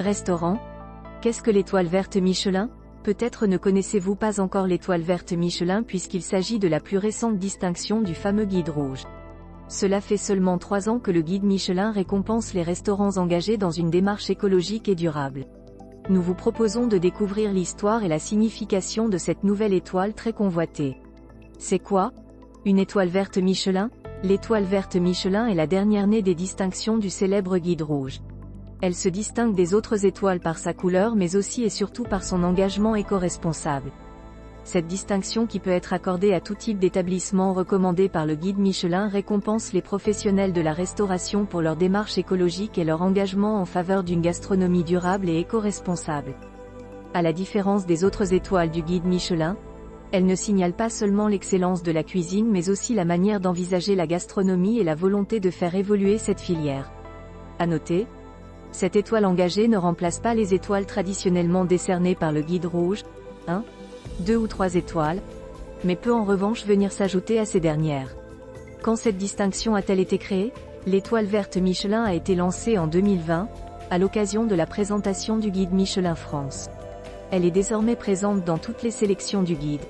Restaurant. Qu'est-ce que l'étoile verte Michelin? Peut-être ne connaissez-vous pas encore l'étoile verte Michelin puisqu'il s'agit de la plus récente distinction du fameux guide rouge. Cela fait seulement 3 ans que le guide Michelin récompense les restaurants engagés dans une démarche écologique et durable. Nous vous proposons de découvrir l'histoire et la signification de cette nouvelle étoile très convoitée. C'est quoi une étoile verte Michelin? L'étoile verte Michelin est la dernière née des distinctions du célèbre guide rouge. Elle se distingue des autres étoiles par sa couleur mais aussi et surtout par son engagement éco-responsable. Cette distinction qui peut être accordée à tout type d'établissement recommandé par le guide Michelin récompense les professionnels de la restauration pour leur démarche écologique et leur engagement en faveur d'une gastronomie durable et éco-responsable. À la différence des autres étoiles du guide Michelin, elle ne signale pas seulement l'excellence de la cuisine mais aussi la manière d'envisager la gastronomie et la volonté de faire évoluer cette filière. À noter, cette étoile engagée ne remplace pas les étoiles traditionnellement décernées par le guide rouge, 1, 2 ou 3 étoiles, mais peut en revanche venir s'ajouter à ces dernières. Quand cette distinction a-t-elle été créée? L'étoile verte Michelin a été lancée en 2020, à l'occasion de la présentation du guide Michelin France. Elle est désormais présente dans toutes les sélections du guide.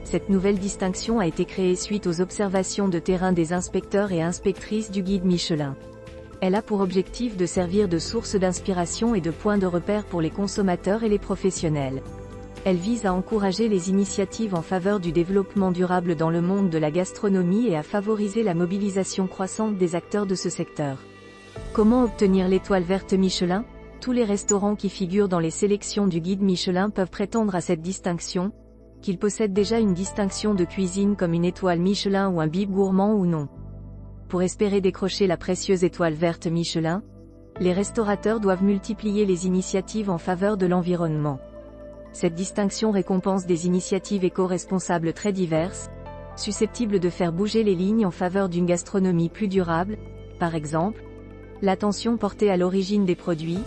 Cette nouvelle distinction a été créée suite aux observations de terrain des inspecteurs et inspectrices du guide Michelin. Elle a pour objectif de servir de source d'inspiration et de point de repère pour les consommateurs et les professionnels. Elle vise à encourager les initiatives en faveur du développement durable dans le monde de la gastronomie et à favoriser la mobilisation croissante des acteurs de ce secteur. Comment obtenir l'étoile verte Michelin? Tous les restaurants qui figurent dans les sélections du guide Michelin peuvent prétendre à cette distinction, qu'ils possèdent déjà une distinction de cuisine comme une étoile Michelin ou un bib gourmand ou non. Pour espérer décrocher la précieuse étoile verte Michelin, les restaurateurs doivent multiplier les initiatives en faveur de l'environnement. Cette distinction récompense des initiatives éco-responsables très diverses, susceptibles de faire bouger les lignes en faveur d'une gastronomie plus durable, par exemple, l'attention portée à l'origine des produits,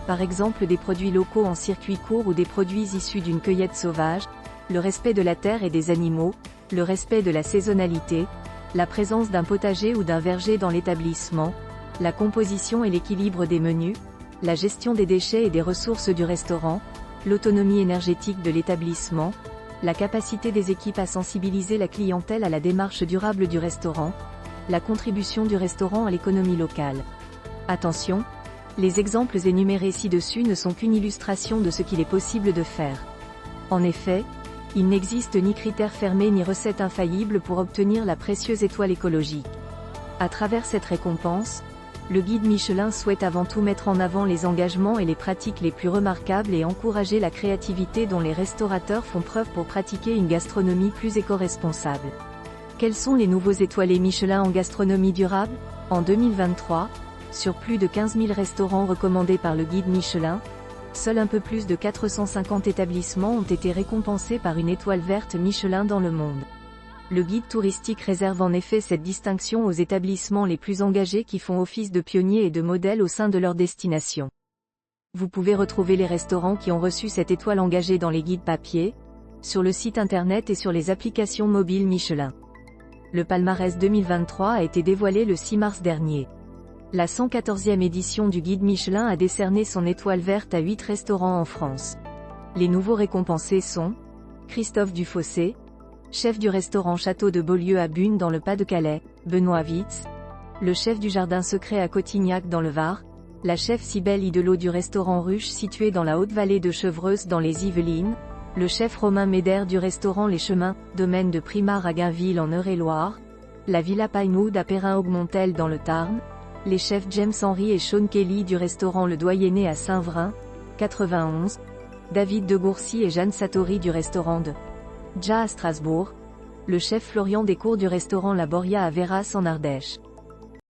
par exemple des produits locaux en circuit court ou des produits issus d'une cueillette sauvage, le respect de la terre et des animaux, le respect de la saisonnalité, la présence d'un potager ou d'un verger dans l'établissement, la composition et l'équilibre des menus, la gestion des déchets et des ressources du restaurant, l'autonomie énergétique de l'établissement, la capacité des équipes à sensibiliser la clientèle à la démarche durable du restaurant, la contribution du restaurant à l'économie locale. Attention, les exemples énumérés ci-dessus ne sont qu'une illustration de ce qu'il est possible de faire. En effet, il n'existe ni critères fermés ni recette infaillible pour obtenir la précieuse étoile écologique. À travers cette récompense, le guide Michelin souhaite avant tout mettre en avant les engagements et les pratiques les plus remarquables et encourager la créativité dont les restaurateurs font preuve pour pratiquer une gastronomie plus éco-responsable. Quels sont les nouveaux étoilés Michelin en gastronomie durable? En 2023, sur plus de 15 000 restaurants recommandés par le guide Michelin, seuls un peu plus de 450 établissements ont été récompensés par une étoile verte Michelin dans le monde. Le guide touristique réserve en effet cette distinction aux établissements les plus engagés qui font office de pionniers et de modèles au sein de leur destination. Vous pouvez retrouver les restaurants qui ont reçu cette étoile engagée dans les guides papier, sur le site internet et sur les applications mobiles Michelin. Le palmarès 2023 a été dévoilé le 6 mars dernier. La 114e édition du guide Michelin a décerné son étoile verte à 8 restaurants en France. Les nouveaux récompensés sont Christophe Dufossé, chef du restaurant Château de Beaulieu à Bune dans le Pas-de-Calais, Benoît Witz, le chef du Jardin Secret à Cotignac dans le Var, la chef Cybèle Idelot du restaurant Ruche situé dans la Haute-Vallée de Chevreuse dans les Yvelines, le chef Romain Médère du restaurant Les Chemins, domaine de Primard à Gainville en Eure-et-Loire, la Villa Pinewood à Perrin-Augmontel dans le Tarn, les chefs James Henry et Sean Kelly du restaurant Le Doyenné à Saint-Vrain, 91, David de Gourcy et Jeanne Satori du restaurant de Ja à Strasbourg, le chef Florian Descours du restaurant La Boria à Véras en Ardèche.